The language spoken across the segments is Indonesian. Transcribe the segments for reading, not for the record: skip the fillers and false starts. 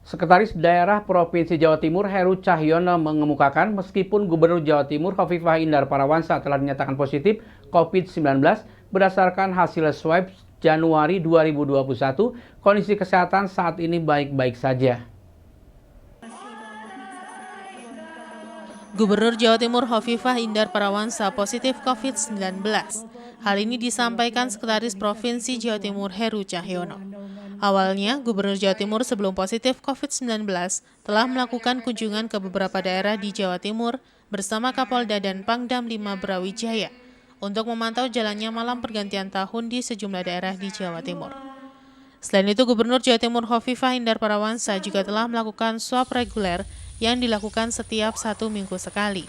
Sekretaris Daerah Provinsi Jawa Timur Heru Cahyono mengemukakan meskipun Gubernur Jawa Timur Hovifah Indar Parawansa telah dinyatakan positif COVID-19 berdasarkan hasil swab Januari 2021, kondisi kesehatan saat ini baik-baik saja. Gubernur Jawa Timur Hovifah Indar Parawansa positif COVID-19. Hal ini disampaikan Sekretaris Provinsi Jawa Timur Heru Cahyono. Awalnya, Gubernur Jawa Timur sebelum positif COVID-19 telah melakukan kunjungan ke beberapa daerah di Jawa Timur bersama Kapolda dan Pangdam 5 Brawijaya untuk memantau jalannya malam pergantian tahun di sejumlah daerah di Jawa Timur. Selain itu, Gubernur Jawa Timur Hovifah Indar Parawansa juga telah melakukan swab reguler yang dilakukan setiap 1 minggu sekali.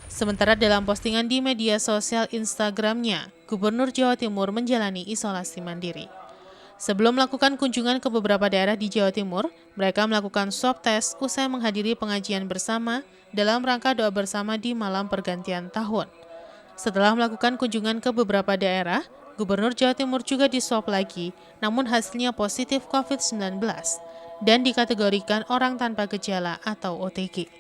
Sementara dalam postingan di media sosial Instagramnya, Gubernur Jawa Timur menjalani isolasi mandiri. Sebelum melakukan kunjungan ke beberapa daerah di Jawa Timur, mereka melakukan swab test usai menghadiri pengajian bersama dalam rangka doa bersama di malam pergantian tahun. Setelah melakukan kunjungan ke beberapa daerah, Gubernur Jawa Timur juga diswab lagi, namun hasilnya positif COVID-19 dan dikategorikan orang tanpa gejala atau OTG.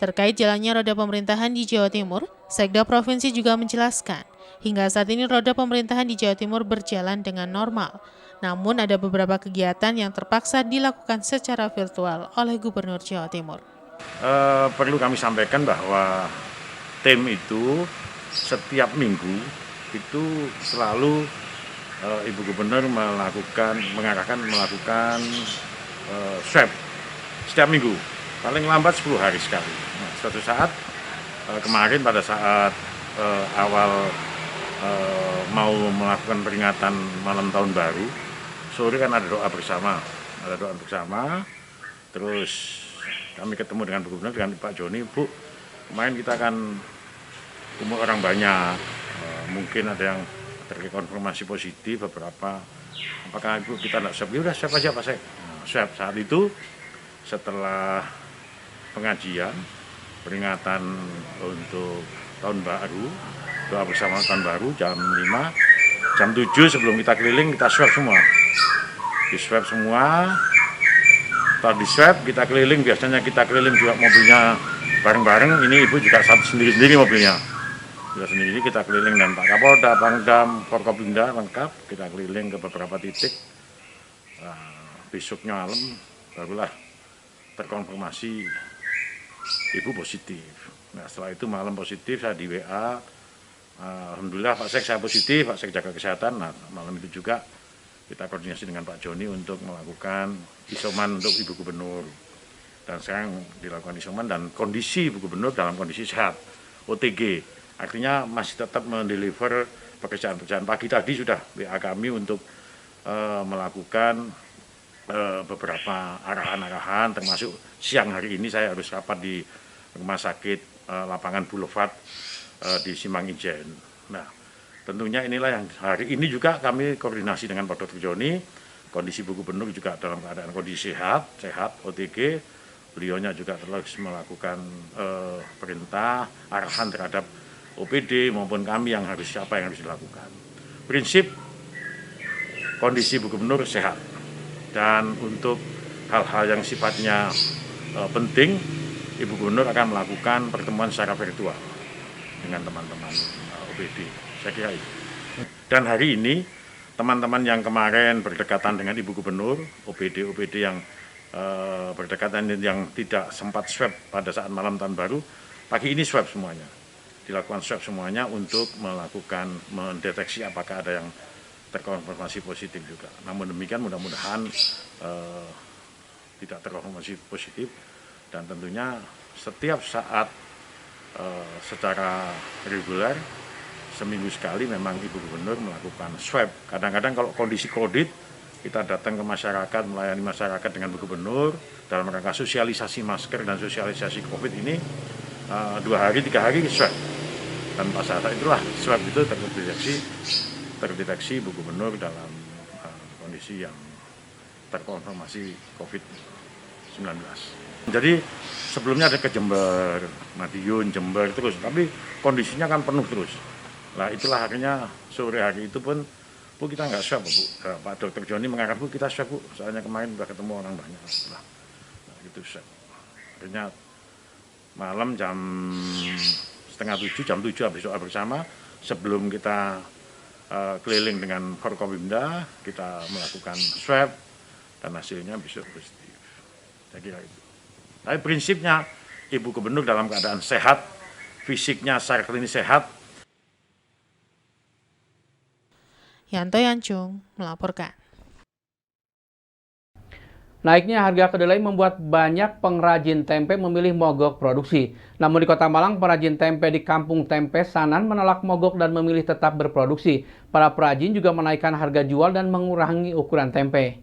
Terkait jalannya roda pemerintahan di Jawa Timur, Sekda Provinsi juga menjelaskan, hingga saat ini roda pemerintahan di Jawa Timur berjalan dengan normal, namun ada beberapa kegiatan yang terpaksa dilakukan secara virtual oleh Gubernur Jawa Timur. Perlu kami sampaikan bahwa tim itu setiap minggu itu selalu Ibu Gubernur mengarahkan melakukan swab setiap minggu, paling lambat 10 hari sekali. Nah, suatu saat kemarin pada saat awal mau melakukan peringatan malam tahun baru, sore kan ada doa bersama, terus kami ketemu dengan Bu Gubernur, dengan Pak Joni. Bu, kemarin kita kan umur orang banyak, mungkin ada yang terkonfirmasi positif beberapa, apakah Ibu kita tidak swab? Ya udah swab aja Pak Sek. Nah, swab saat itu setelah pengajian, peringatan untuk tahun baru, doa bersama tahun baru jam 5, jam 7 sebelum kita keliling kita swab semua. Di swab semua, setelah di swab kita keliling, biasanya kita keliling juga mobilnya bareng-bareng, ini Ibu juga sendiri-sendiri mobilnya. Sendiri kita keliling dan Pak Kapolda, Pangdam, Forkopimda lengkap, kita keliling ke beberapa titik. Besoknya malam barulah terkonfirmasi Ibu positif. Nah, setelah itu malam positif saya di WA, alhamdulillah Pak Sek saya positif, Pak Sek jaga kesehatan. Nah, malam itu juga kita koordinasi dengan Pak Joni untuk melakukan isoman untuk Ibu Gubernur. Dan sekarang dilakukan isoman dan kondisi Ibu Gubernur dalam kondisi sehat, OTG. Artinya masih tetap mendeliver pekerjaan-pekerjaan. Pagi tadi sudah WA kami untuk melakukan beberapa arahan-arahan, termasuk siang hari ini saya harus rapat di Rumah Sakit Lapangan Boulevard di Simang Ijen. Nah, tentunya inilah yang hari ini juga kami koordinasi dengan Pak Dr. Joni. Kondisi Bu Gubernur juga dalam keadaan kondisi sehat, OTG. Beliaunya juga terus melakukan perintah, arahan terhadap OPD maupun kami yang apa yang harus dilakukan. Prinsip kondisi Bu Gubernur sehat, dan untuk hal-hal yang sifatnya penting, Ibu Gubernur akan melakukan pertemuan secara virtual dengan teman-teman OPD. Saya kira itu. Dan hari ini teman-teman yang kemarin berdekatan dengan Ibu Gubernur, OPD yang berdekatan yang tidak sempat swab pada saat malam tahun baru, pagi ini swab semuanya. Dilakukan swab semuanya untuk mendeteksi apakah ada yang terkonfirmasi positif juga. Namun demikian mudah-mudahan tidak terkonfirmasi positif, dan tentunya setiap saat secara reguler seminggu sekali memang Ibu Gubernur melakukan swab. Kadang-kadang kalau kondisi COVID, kita datang ke masyarakat, melayani masyarakat dengan Bu Gubernur dalam rangka sosialisasi masker dan sosialisasi COVID ini 2 hari, 3 hari swab. Dan pas saat itulah swab itu terdeteksi Bu Gubernur dalam kondisi yang terkonfirmasi COVID-19. Jadi sebelumnya ada ke Jember, Madiun, Jember terus, tapi kondisinya kan penuh terus. Nah itulah akhirnya sore hari itu pun, Bu kita nggak swab Bu. Pak Dr. Joni mengarahkan Bu kita swab Bu, soalnya kemarin sudah ketemu orang banyak. Nah, gitu. Akhirnya malam jam setengah 7, jam 7 habis doa bersama, sebelum kita keliling dengan Forkopimda, kita melakukan swab dan hasilnya besok positif. Saya kira itu. Tapi prinsipnya Ibu Gubernur dalam keadaan sehat, fisiknya secara klinis sehat. Yanto Yancung melaporkan. Naiknya harga kedelai membuat banyak pengrajin tempe memilih mogok produksi. Namun di Kota Malang, perajin tempe di Kampung Tempe Sanan menolak mogok dan memilih tetap berproduksi. Para perajin juga menaikkan harga jual dan mengurangi ukuran tempe.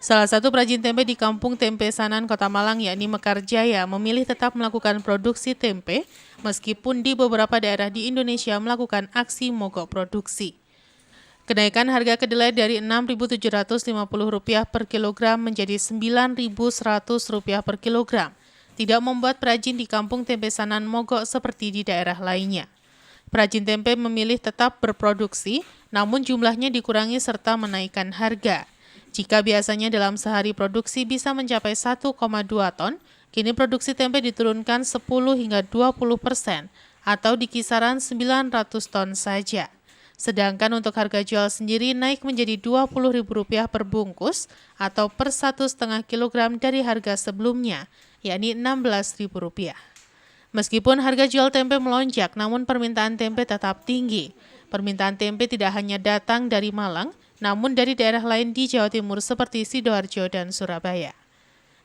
Salah satu perajin tempe di Kampung Tempe Sanan, Kota Malang, yakni Mekar Jaya, memilih tetap melakukan produksi tempe meskipun di beberapa daerah di Indonesia melakukan aksi mogok produksi. Kenaikan harga kedelai dari Rp6.750 per kilogram menjadi Rp9.100 per kilogram tidak membuat perajin di Kampung Tempe Sanan mogok seperti di daerah lainnya. Perajin tempe memilih tetap berproduksi, namun jumlahnya dikurangi serta menaikkan harga. Jika biasanya dalam sehari produksi bisa mencapai 1,2 ton, kini produksi tempe diturunkan 10 hingga 20% atau di kisaran 900 ton saja. Sedangkan untuk harga jual sendiri naik menjadi Rp20.000 per bungkus atau per 1,5 kilogram dari harga sebelumnya, yakni Rp16.000. Meskipun harga jual tempe melonjak, namun permintaan tempe tetap tinggi. Permintaan tempe tidak hanya datang dari Malang, namun dari daerah lain di Jawa Timur seperti Sidoarjo dan Surabaya.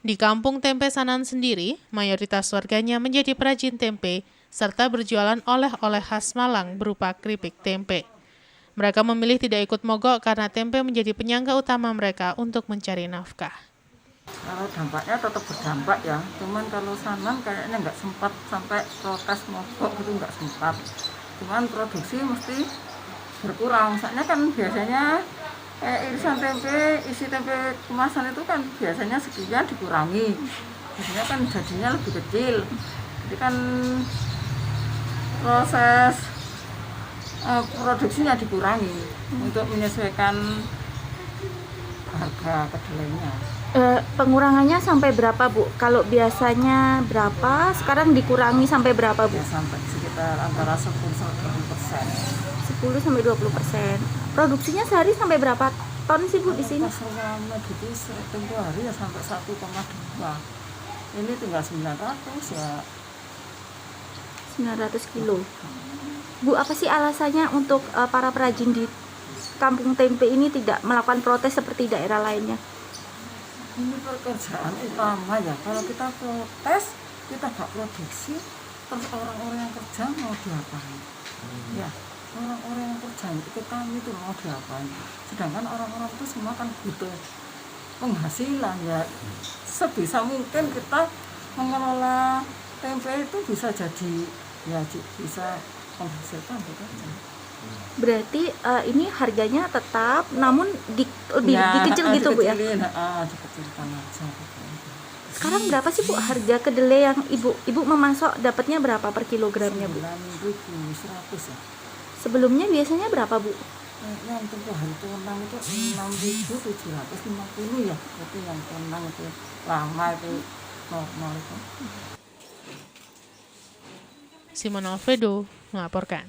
Di Kampung Tempe Sanan sendiri, mayoritas warganya menjadi perajin tempe serta berjualan oleh-oleh khas Malang berupa keripik tempe. Mereka memilih tidak ikut mogok karena tempe menjadi penyangga utama mereka untuk mencari nafkah. Kalau dampaknya tetap berdampak ya, cuman kalau Sanan kayaknya nggak sempat sampai protes mogok gitu, nggak sempat. Cuman produksi mesti berkurang, soalnya kan biasanya irisan tempe, isi tempe kemasan itu kan biasanya sekian dikurangi, biasanya kan jadinya lebih kecil, jadi kan proses produksinya dikurangi untuk menyesuaikan harga kedelainya. Pengurangannya sampai berapa, Bu? Kalau biasanya berapa, sekarang dikurangi sampai berapa, Bu? Ya, sampai sekitar antara 10-20%. 10-20%. Produksinya sehari sampai berapa ton sih, Bu, di sini? Pas rame gitu tempo hari ya sampai 1,2. Ini tinggal 900 ya. 900 kilo. Bu, apa sih alasannya untuk para perajin di Kampung Tempe ini tidak melakukan protes seperti daerah lainnya? Ini pekerjaan utama ya. Kalau kita protes, kita nggak produksi, terus orang-orang yang kerja mau diapain? Ya, orang-orang yang kerja itu kami itu mau diapain? Sedangkan orang-orang itu semua kan butuh penghasilan ya. Sebisa mungkin kita mengelola tempe itu bisa jadi ya bisa menghasilkan gitu aja. Berarti ini harganya tetap, namun lebih dikecil gitu, Bu ya? Dikecilkan aja. Sekarang berapa sih, Bu, harga kedelai yang ibu memasok dapatnya berapa per kilogramnya, Bu? 9.100 ya. Sebelumnya biasanya berapa, Bu? Yang tempoh hari tunang itu 6.750 ya. Itu yang tunang itu lama itu normal itu. Simon Alfredo melaporkan.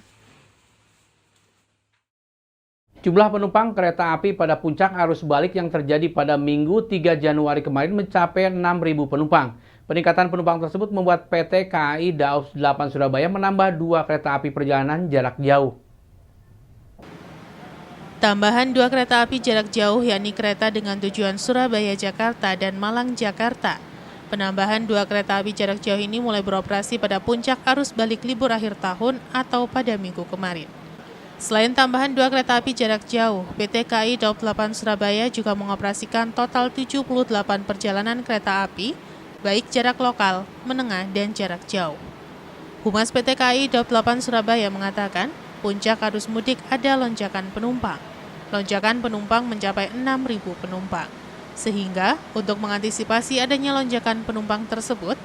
Jumlah penumpang kereta api pada puncak arus balik yang terjadi pada Minggu 3 Januari kemarin mencapai 6.000 penumpang. Peningkatan penumpang tersebut membuat PT KAI Daops 8 Surabaya menambah 2 kereta api perjalanan jarak jauh. Tambahan 2 kereta api jarak jauh yakni kereta dengan tujuan Surabaya-Jakarta dan Malang-Jakarta. Penambahan 2 kereta api jarak jauh ini mulai beroperasi pada puncak arus balik libur akhir tahun atau pada Minggu kemarin. Selain tambahan 2 kereta api jarak jauh, PT KAI Daops 8 Surabaya juga mengoperasikan total 78 perjalanan kereta api, baik jarak lokal, menengah, dan jarak jauh. Humas PT KAI Daops 8 Surabaya mengatakan, puncak arus mudik ada lonjakan penumpang. Lonjakan penumpang mencapai 6.000 penumpang. Sehingga, untuk mengantisipasi adanya lonjakan penumpang tersebut,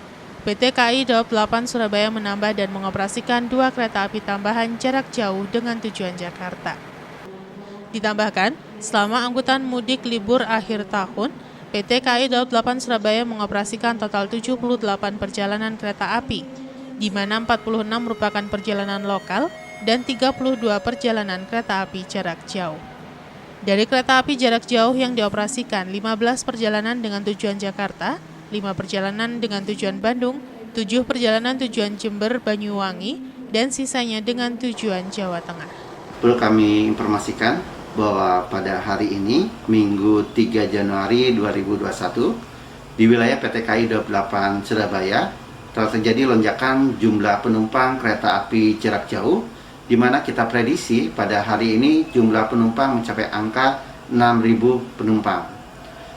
PT KAI Daops 8 Surabaya menambah dan mengoperasikan 2 kereta api tambahan jarak jauh dengan tujuan Jakarta. Ditambahkan, selama angkutan mudik libur akhir tahun, PT KAI Daob 8 Surabaya mengoperasikan total 78 perjalanan kereta api, di mana 46 merupakan perjalanan lokal dan 32 perjalanan kereta api jarak jauh. Dari kereta api jarak jauh yang dioperasikan, 15 perjalanan dengan tujuan Jakarta, 5 perjalanan dengan tujuan Bandung, 7 perjalanan tujuan Jember, Banyuwangi, dan sisanya dengan tujuan Jawa Tengah. Perlu kami informasikan bahwa pada hari ini, Minggu 3 Januari 2021, di wilayah PT KAI Daob 8 Surabaya, telah terjadi lonjakan jumlah penumpang kereta api jarak jauh, di mana kita prediksi pada hari ini jumlah penumpang mencapai angka 6.000 penumpang.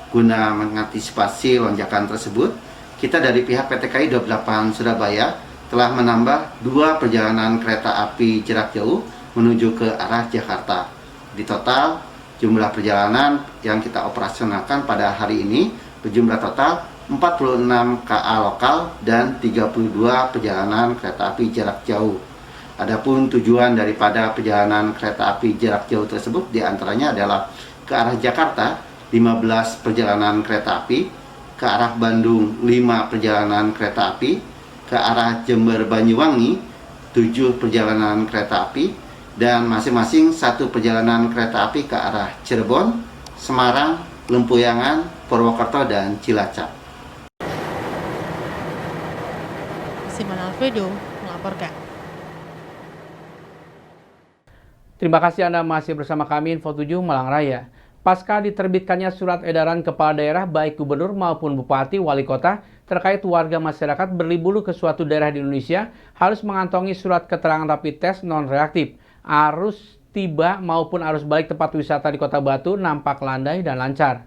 Guna mengantisipasi lonjakan tersebut, kita dari pihak PT KAI Daob 8 Surabaya telah menambah 2 perjalanan kereta api jarak jauh menuju ke arah Jakarta. Di total, jumlah perjalanan yang kita operasionalkan pada hari ini berjumlah total 46 KA lokal dan 32 perjalanan kereta api jarak jauh. Adapun tujuan daripada perjalanan kereta api jarak jauh tersebut diantaranya adalah ke arah Jakarta 15 perjalanan kereta api, ke arah Bandung 5 perjalanan kereta api, ke arah Jember Banyuwangi 7 perjalanan kereta api, dan masing-masing 1 perjalanan kereta api ke arah Cirebon, Semarang, Lempuyangan, Purwokerto, dan Cilacap. Simon Alfredo melaporkan. Terima kasih Anda masih bersama kami Info 7 Malang Raya. Pasca diterbitkannya surat edaran kepala daerah baik gubernur maupun bupati wali kota terkait warga masyarakat berlibur ke suatu daerah di Indonesia harus mengantongi surat keterangan rapid test non-reaktif. Arus tiba maupun arus balik tempat wisata di Kota Batu nampak landai dan lancar.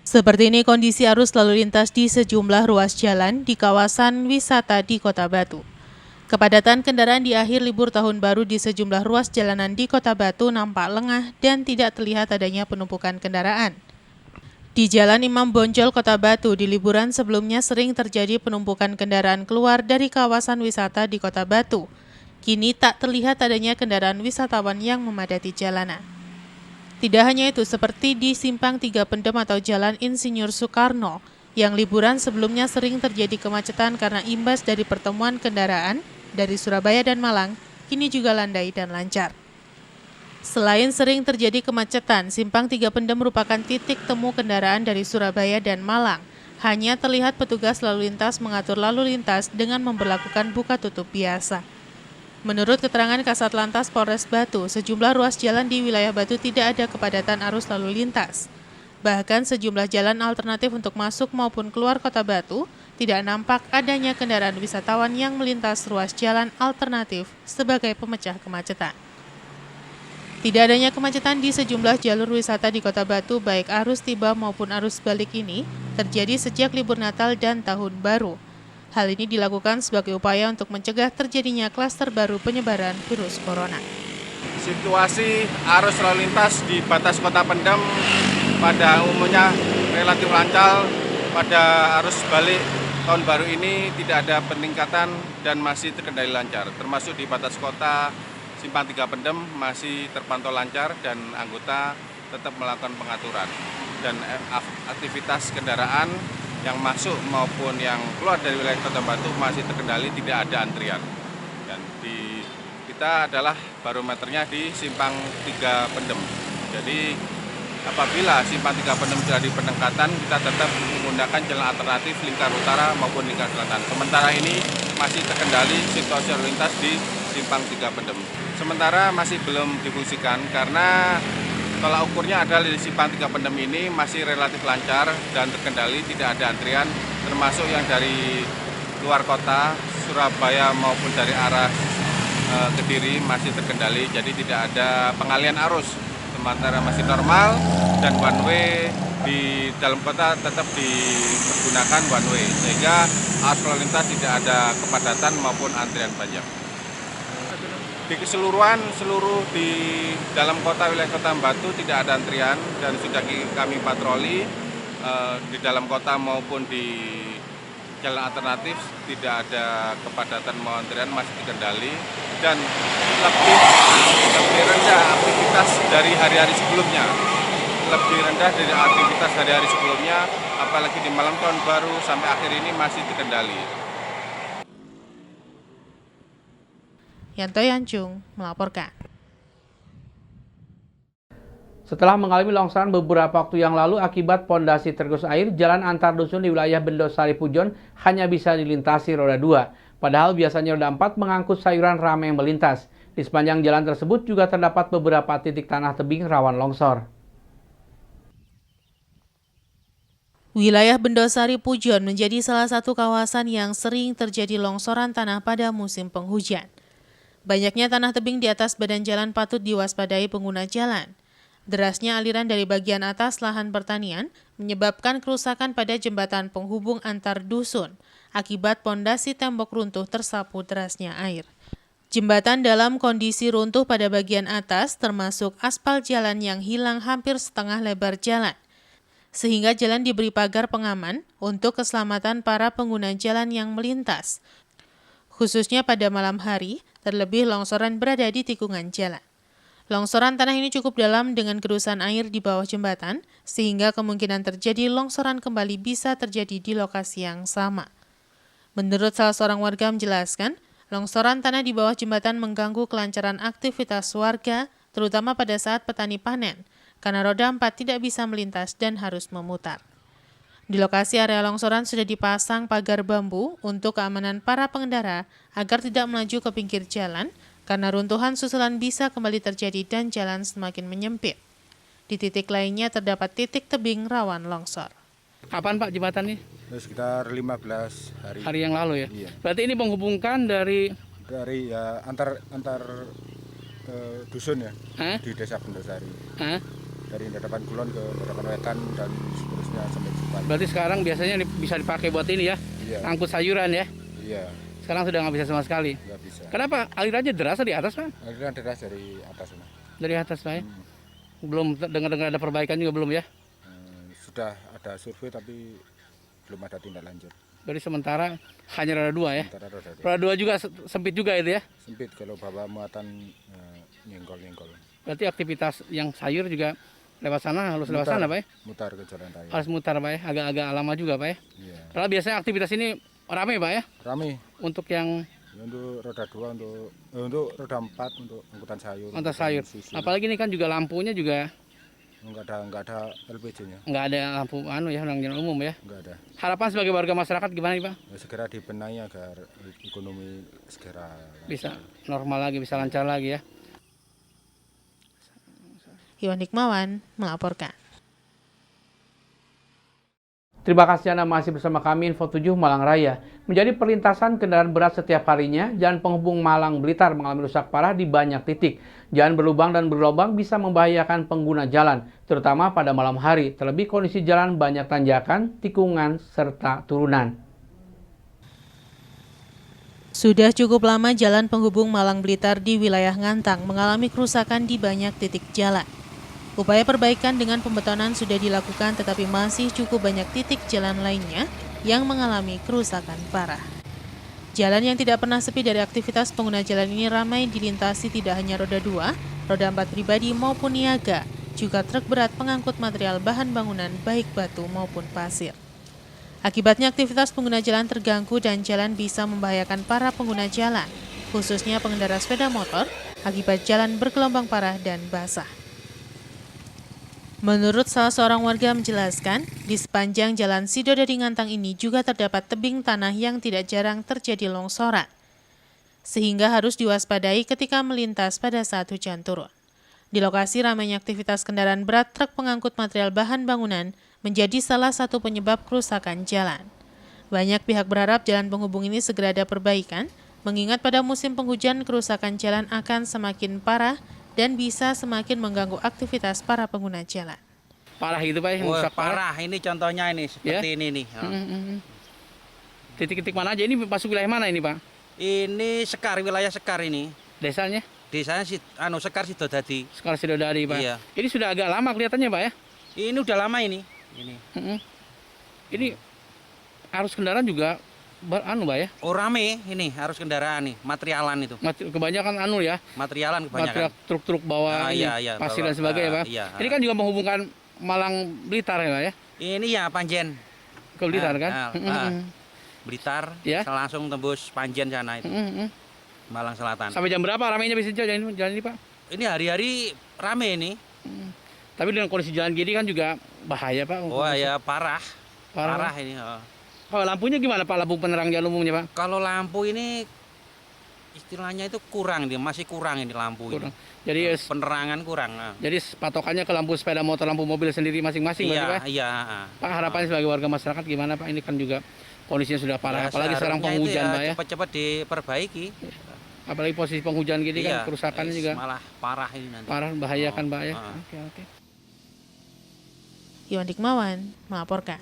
Seperti ini kondisi arus lalu lintas di sejumlah ruas jalan di kawasan wisata di Kota Batu. Kepadatan kendaraan di akhir libur tahun baru di sejumlah ruas jalanan di Kota Batu nampak lengah dan tidak terlihat adanya penumpukan kendaraan. Di Jalan Imam Bonjol, Kota Batu, di liburan sebelumnya sering terjadi penumpukan kendaraan keluar dari kawasan wisata di Kota Batu. Kini tak terlihat adanya kendaraan wisatawan yang memadati jalanan. Tidak hanya itu, seperti di Simpang 3 Pendem atau Jalan Insinyur Soekarno, yang liburan sebelumnya sering terjadi kemacetan karena imbas dari pertemuan kendaraan dari Surabaya dan Malang, kini juga landai dan lancar. Selain sering terjadi kemacetan, Simpang 3 Pendem merupakan titik temu kendaraan dari Surabaya dan Malang. Hanya terlihat petugas lalu lintas mengatur lalu lintas dengan memberlakukan buka tutup biasa. Menurut keterangan Kasat Lantas Polres Batu, sejumlah ruas jalan di wilayah Batu tidak ada kepadatan arus lalu lintas. Bahkan sejumlah jalan alternatif untuk masuk maupun keluar Kota Batu tidak nampak adanya kendaraan wisatawan yang melintas ruas jalan alternatif sebagai pemecah kemacetan. Tidak adanya kemacetan di sejumlah jalur wisata di Kota Batu, baik arus tiba maupun arus balik ini, terjadi sejak libur Natal dan Tahun Baru. Hal ini dilakukan sebagai upaya untuk mencegah terjadinya klaster baru penyebaran virus corona. Situasi arus lalu lintas di batas Kota Pendem pada umumnya relatif lancar. Pada arus balik Tahun Baru ini tidak ada peningkatan dan masih terkendali lancar, termasuk di batas kota Simpang 3 Pendem masih terpantau lancar dan anggota tetap melakukan pengaturan. Dan aktivitas kendaraan yang masuk maupun yang keluar dari wilayah Kota Batu masih terkendali, tidak ada antrian. Dan kita adalah barometernya di Simpang 3 Pendem. Jadi apabila Simpang 3 Pendem terjadi peningkatan, kita tetap menggunakan jalan alternatif lingkar utara maupun lingkar selatan. Sementara ini masih terkendali situasi lalu lintas di Simpang 3 Pendem. Sementara masih belum difungsikan karena tolak ukurnya adalah di Simpang 3 Pendem ini masih relatif lancar dan terkendali, tidak ada antrian, termasuk yang dari luar kota, Surabaya maupun dari arah Kediri masih terkendali, jadi tidak ada pengalian arus. Sementara masih normal dan one way di dalam kota tetap dipergunakan one way, sehingga arus lalu lintas tidak ada kepadatan maupun antrian panjang. Di keseluruhan di dalam kota wilayah Kota Batu tidak ada antrian dan sudah kami patroli di dalam kota maupun di jalan alternatif, tidak ada kepadatan maupun antrian, masih terkendali dan lebih rendah aktivitas dari hari-hari sebelumnya. lebih rendah dari aktivitas hari-hari sebelumnya, apalagi di malam tahun baru sampai akhir ini masih terkendali. Yanto Yancung melaporkan. Setelah mengalami longsoran beberapa waktu yang lalu akibat pondasi tergerus air, jalan antar dusun di wilayah Bendosari Pujon hanya bisa dilintasi roda 2. Padahal biasanya roda 4 mengangkut sayuran ramai yang melintas. Di sepanjang jalan tersebut juga terdapat beberapa titik tanah tebing rawan longsor. Wilayah Bendosari Pujon menjadi salah satu kawasan yang sering terjadi longsoran tanah pada musim penghujan. Banyaknya tanah tebing di atas badan jalan patut diwaspadai pengguna jalan. Derasnya aliran dari bagian atas lahan pertanian menyebabkan kerusakan pada jembatan penghubung antar dusun akibat pondasi tembok runtuh tersapu derasnya air. Jembatan dalam kondisi runtuh pada bagian atas termasuk aspal jalan yang hilang hampir setengah lebar jalan. Sehingga jalan diberi pagar pengaman untuk keselamatan para pengguna jalan yang melintas. Khususnya pada malam hari, terlebih longsoran berada di tikungan jalan. Longsoran tanah ini cukup dalam dengan gerusan air di bawah jembatan, sehingga kemungkinan terjadi longsoran kembali bisa terjadi di lokasi yang sama. Menurut salah seorang warga menjelaskan, longsoran tanah di bawah jembatan mengganggu kelancaran aktivitas warga, terutama pada saat petani panen, karena roda 4 tidak bisa melintas dan harus memutar. Di lokasi area longsoran sudah dipasang pagar bambu untuk keamanan para pengendara agar tidak melaju ke pinggir jalan, karena runtuhan susulan bisa kembali terjadi dan jalan semakin menyempit. Di titik lainnya terdapat titik tebing rawan longsor. Kapan Pak jembatan ini? Sekitar 15 hari. Hari yang lalu ya? Iya. Berarti ini menghubungkan dari Ya antar dusun ya. Hah? Di Desa Bendosari. Hah? Dari Dadapan Kulon ke Dadapan Wetan dan seterusnya sampai Jepang. Berarti sekarang biasanya bisa dipakai buat ini ya? Iya. Angkut sayuran ya? Iya, Sekarang sudah nggak bisa sama sekali. nggak bisa. Kenapa? Alirannya deras di atas Pak? Aliran deras dari atas sana. Dari atas Pak ya? Belum dengar-dengar ada perbaikan juga belum ya? Sudah ada survei tapi belum ada tindak lanjut. Dari sementara hanya roda 2 ya? Antara roda dua. Roda 2 juga sempit juga itu ya? Sempit kalau bawa muatan nyenggol-nyenggol. Berarti aktivitas yang sayur juga lewat sana, harus lewat sana Pak ya? Mutar ke jalan raya. Harus mutar Pak ya? Agak-agak lama juga Pak ya? Iya. Padahal biasanya aktivitas ini ramai Pak ya? Rame. Untuk yang Untuk roda 2 untuk roda 4 untuk angkutan sayur. antar sayur. Susu. Apalagi ini kan juga lampunya juga Enggak ada LPG-nya. nggak ada lampu yang jalan umum ya. Enggak ada. Harapan sebagai warga masyarakat gimana nih Pak? Ya, segera dibenahi agar ekonomi segera Bisa normal lagi, bisa lancar lagi ya. Iwan Hikmawan melaporkan. Terima kasih Anda masih bersama kami Info 7 Malang Raya. Menjadi perlintasan kendaraan berat setiap harinya, jalan penghubung Malang Blitar mengalami rusak parah di banyak titik. Jalan berlubang dan berlobang bisa membahayakan pengguna jalan, terutama pada malam hari. Terlebih kondisi jalan banyak tanjakan, tikungan, serta turunan. Sudah cukup lama jalan penghubung Malang Blitar di wilayah Ngantang mengalami kerusakan di banyak titik jalan. Upaya perbaikan dengan pembetonan sudah dilakukan tetapi masih cukup banyak titik jalan lainnya yang mengalami kerusakan parah. Jalan yang tidak pernah sepi dari aktivitas pengguna jalan ini ramai dilintasi tidak hanya roda 2, roda 4 pribadi maupun niaga, juga truk berat pengangkut material bahan bangunan baik batu maupun pasir. Akibatnya aktivitas pengguna jalan terganggu dan jalan bisa membahayakan para pengguna jalan, khususnya pengendara sepeda motor, akibat jalan bergelombang parah dan basah. Menurut salah seorang warga menjelaskan, di sepanjang jalan Sidodadi Ngantang ini juga terdapat tebing tanah yang tidak jarang terjadi longsoran, sehingga harus diwaspadai ketika melintas pada saat hujan turun. Di lokasi ramainya aktivitas kendaraan berat truk pengangkut material bahan bangunan menjadi salah satu penyebab kerusakan jalan. Banyak pihak berharap jalan penghubung ini segera ada perbaikan, mengingat pada musim penghujan kerusakan jalan akan semakin parah dan bisa semakin mengganggu aktivitas para pengguna jalan. Parah gitu Pak ya? Wah, parah, ini contohnya ini seperti ini nih. Titik-titik mana aja ini, masuk wilayah mana ini Pak? Ini Sekar, wilayah Sekar ini. Desanya? Desanya Sekar Sidodadi. Sekar Sidodadi Pak. Iya. Ini sudah agak lama kelihatannya Pak ya? Ini udah lama ini. Ini arus kendaraan juga Pak ya? Oh rame ini arus kendaraan nih, materialan itu. Kebanyakan Materialan kebanyakan. material truk-truk bawa iya, pasir bawa, dan sebagainya Pak. iya. Ini kan juga menghubungkan Malang Blitar ya Pak ya? Ini ya Panjen. Ke Blitar kan? Blitar, Ya. langsung tembus Panjen sana itu, Malang Selatan. Sampai jam berapa ramainya bisa jalan ini Pak? Ini hari-hari rame ini. Tapi dengan kondisi jalan gini kan juga bahaya Pak. Wah ya parah Parah. ini. Oh, lampunya gimana Pak? Lampu penerang jalan umumnya Pak? Kalau lampu ini istilahnya itu kurang, masih kurang ini lampu Kurang. ini. Jadi Penerangan kurang. jadi patokannya ke lampu sepeda motor, lampu mobil sendiri masing-masing berarti Pak? Iya. Pak harapannya sebagai warga masyarakat gimana Pak? Ini kan juga kondisinya sudah parah, apalagi sekarang penghujan Pak ya. Cepat-cepat diperbaiki. Apalagi posisi penghujan gini kan kerusakannya juga malah parah ini nanti. parah, membahayakan Pak ya. Iwan Dikmawan melaporkan.